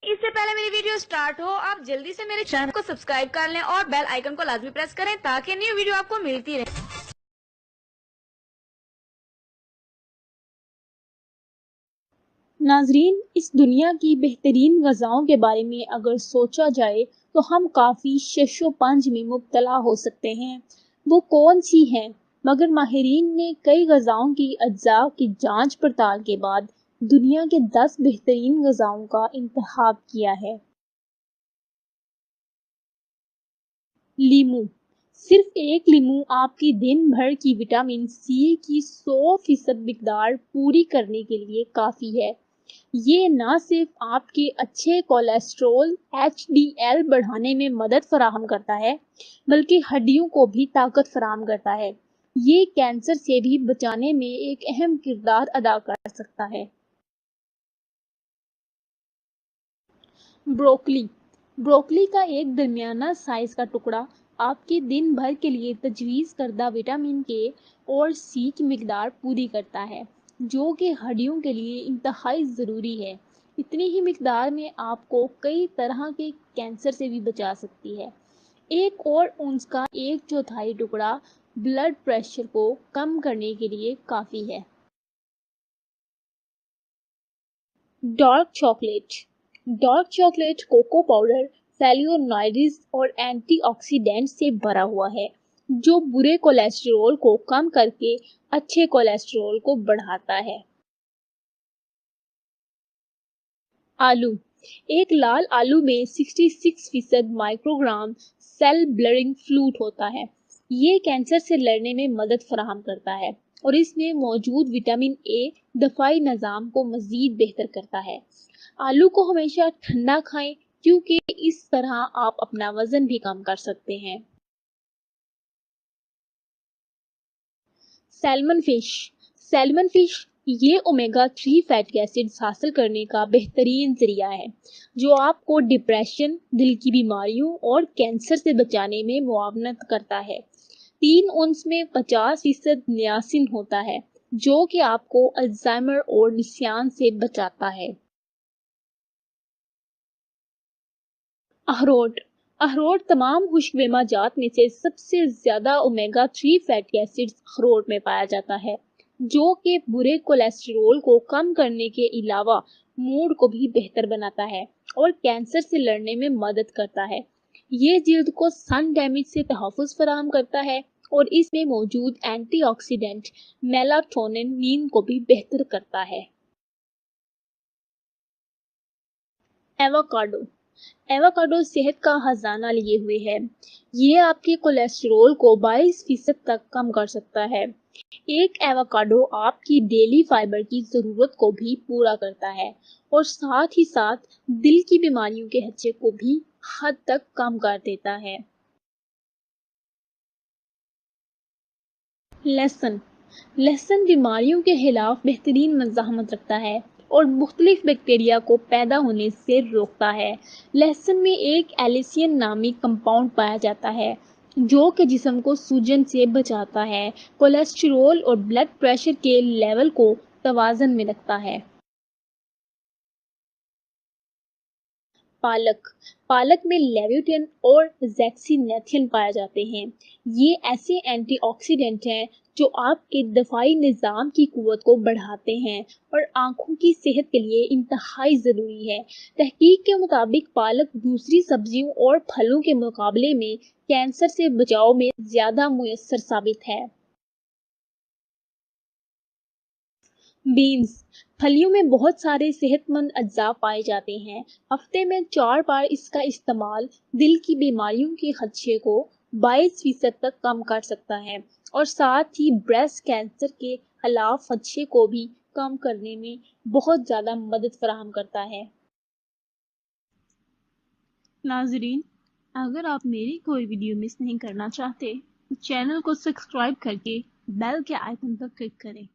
اس سے پہلے میری ویڈیو سٹارٹ ہو آپ جلدی سے میرے چینل کو سبسکرائب کر لیں اور بیل آئیکن کو لازمی پریس کریں تاکہ نیو ویڈیو آپ کو ملتی رہے۔ ناظرین، اس دنیا کی بہترین غذاؤں کے بارے میں اگر سوچا جائے تو ہم کافی شش و پنج میں مبتلا ہو سکتے ہیں۔ وہ کون سی ہیں؟ مگر ماہرین نے کئی غذاؤں کی اجزاء کی جانچ پڑتال کے بعد دنیا کے 10 بہترین غذاؤں کا انتخاب کیا ہے۔ لیمو۔ صرف ایک لیمو آپ کی دن بھر کی وٹامن سی کی 100% مقدار پوری کرنے کے لیے کافی ہے۔ یہ نہ صرف آپ کے اچھے کولیسٹرول HDL بڑھانے میں مدد فراہم کرتا ہے بلکہ ہڈیوں کو بھی طاقت فراہم کرتا ہے۔ یہ کینسر سے بھی بچانے میں ایک اہم کردار ادا کر سکتا ہے۔ بروکلی۔ بروکلی کا ایک درمیانہ سائز کا ٹکڑا آپ کے دن بھر کے لیے تجویز کردہ وٹامن کے اور سی کی مقدار پوری کرتا ہے جو کہ ہڈیوں کے لیے انتہائی ضروری ہے۔ اتنی ہی مقدار میں آپ کو کئی طرح کے کینسر سے بھی بچا سکتی ہے۔ ایک اور اونس کا 1/4 ٹکڑا بلڈ پریشر کو کم کرنے کے لیے کافی ہے۔ Dark chocolate. Dark chocolate cocoa powder flavonoids اور اینٹی آکسیڈنٹ سے بھرا ہوا ہے جو برے کولیسٹرول کو کم کر کے اچھے کولیسٹرول کو بڑھاتا ہے۔ آلو۔ ایک لال آلو میں 66% مائکروگرام سیل بلڈنگ فلوئڈ ہوتا ہے۔ یہ کینسر سے لڑنے میں مدد فراہم کرتا ہے اور اس میں موجود وٹامن اے دفاعی نظام کو مزید بہتر کرتا ہے۔ آلو کو ہمیشہ ٹھنڈا کھائیں کیونکہ اس طرح آپ اپنا وزن بھی کم کر سکتے ہیں۔ Salmon fish. سیلمن فش یہ اومیگا 3 فیٹی ایسڈز حاصل کرنے کا بہترین ذریعہ ہے جو آپ کو ڈپریشن، دل کی بیماریوں اور کینسر سے بچانے میں معاونت کرتا ہے۔ 3 اونس میں 50% نیاسین ہوتا ہے جو کہ آپ کو الزائمر اور نسیان سے بچاتا ہے۔ اخروٹ۔ اخروٹ تمام خوشگوار جات میں سے سب سے زیادہ اومیگا 3 فیٹی ایسڈز اخروٹ میں پایا جاتا ہے جو کہ برے کولیسٹرول کو کم کرنے کے علاوہ موڈ کو بھی بہتر بناتا ہے اور کینسر سے لڑنے میں مدد کرتا ہے۔ یہ جلد کو سن ڈیمیج سے تحفظ فراہم کرتا ہے اور اس میں موجود اینٹی آکسیڈنٹ میلاٹونن نیند کو بھی بہتر کرتا ہے۔ ایووکاڈو۔ ایووکاڈو صحت کا خزانہ لیے ہوئے ہے۔ یہ آپ کے کولیسٹرول کو 22% تک کم کر سکتا ہے۔ ایک ایووکاڈو آپ کی ڈیلی فائبر کی ضرورت کو بھی پورا کرتا ہے اور ساتھ ہی ساتھ دل کی بیماریوں کے خدشے کو بھی حد تک کم کر دیتا ہے۔ لہسن۔ لہسن بیماریوں کے خلاف بہترین مزاحمت رکھتا ہے اور مختلف بیکٹیریا کو پیدا ہونے سے روکتا ہے۔ لہسن میں ایک ایلیسین نامی کمپاؤنڈ پایا جاتا ہے جو کہ جسم کو سوجن سے بچاتا ہے، کولیسٹرول اور بلڈ پریشر کے لیول کو توازن میں رکھتا ہے۔ پالک۔ پالک میں لیوٹین اور زیکسینتھین پائے جاتے ہیں۔ یہ ایسے اینٹی آکسیڈنٹ ہیں جو آپ کے دفاعی نظام کی قوت کو بڑھاتے ہیں اور آنکھوں کی صحت کے لیے انتہائی ضروری ہے۔ تحقیق کے مطابق پالک دوسری سبزیوں اور پھلوں کے مقابلے میں کینسر سے بچاؤ میں زیادہ مؤثر ثابت ہے۔ بینز۔ پھلیوں میں بہت سارے صحت مند اجزاء پائے جاتے ہیں۔ ہفتے میں 4 بار اس کا استعمال دل کی بیماریوں کے خدشے کو 22% تک کم کر سکتا ہے اور ساتھ ہی بریسٹ کینسر کے خلاف خدشے کو بھی کم کرنے میں بہت زیادہ مدد فراہم کرتا ہے۔ ناظرین، اگر آپ میری کوئی ویڈیو مس نہیں کرنا چاہتے تو چینل کو سبسکرائب کر کے بیل کے آئیکن پر کلک کریں۔